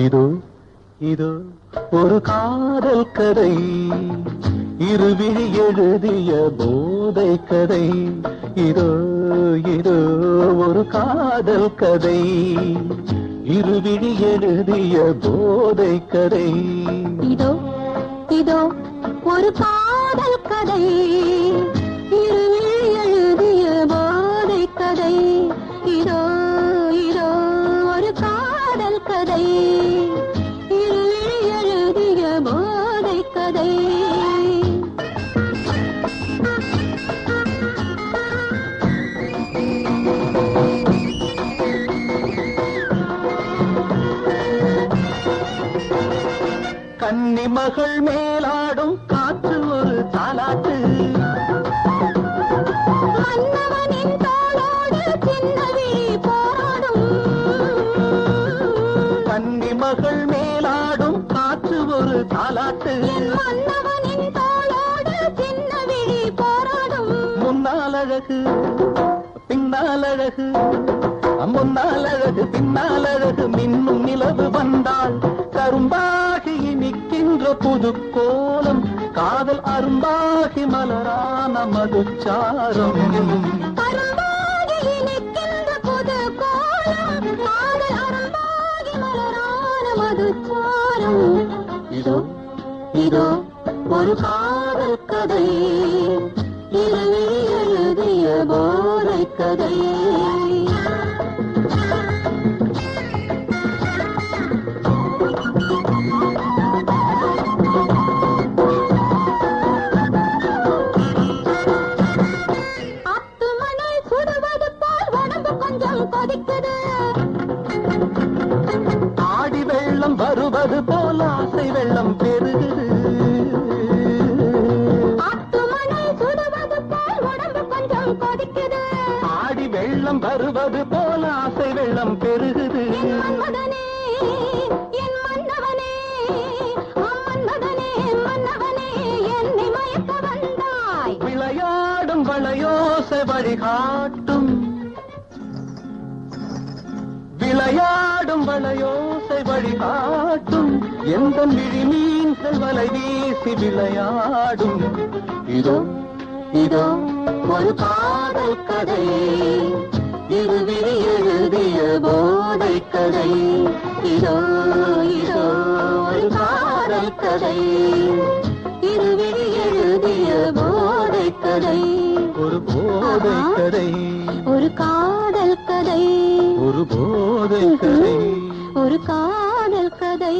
இதோ இதோ ஒரு காதல் கதை, இருவிழி எழுதிய போதை கதை. இதோ இதோ ஒரு காதல் கதை, இருவிழி எழுதிய போதை கதை. இதோ இதோ ஒரு காதல் கதை, இருவிழி எழுதிய போதை கதை. இதோ இதோ ஒரு காதல் கதை, இருவிழி எழுதிய போதை கதை. கன்னி மகள் மேலாடும் காற்று ஒரு தாலாட்டு, மன்னவனின் தோளோடு சின்ன விழி போராடும். கன்னி மகள் மேலாடும் காற்று ஒரு தாலாட்டு, மன்னவனின் தோளோடு சின்ன விழி போராடும். முன்னால் அழகு பின்னால் அழகு, முன்னால் அழகு பின்னால் அழகு, மின்னும் நிலவு வந்தால் கரும்பாகி நிற்கின்ற புது கோலம், காதல் அரும்பாகி மலரான மதுச்சாரம். கரும்பாகி நிற்கின்ற புது கோலம், காதல் அரும்பாகி மலரான மதுச்சாரம். இதோ இதோ ஒரு காதல் கதை, இருவிழி எழுதிய போதை கதை. ஆடி வெள்ளம் வருவது போல் ஆசை வெள்ளம் பெருகுது, ஆடி வெள்ளம் வருவது போல் ஆசை வெள்ளம் பெருகுது. விளையாடும் வளையோசை வழிகாட்டும், விளையாடும் வளையோசை வழிகாட்டும், எந்த விழி மீன்கள் வலை வீசி விளையாடும். இதோ இதோ ஒரு காதல் கதை, இருவிழி எழுதிய போதை கதை. இதோ இதோ ஒரு காதல் கதை, இருவிழி எழுதிய போதை கதை. ஒரு போதை கதை, ஒரு காதல் கதை, ஒரு போதை கதை, ஒரு காதல் கதை.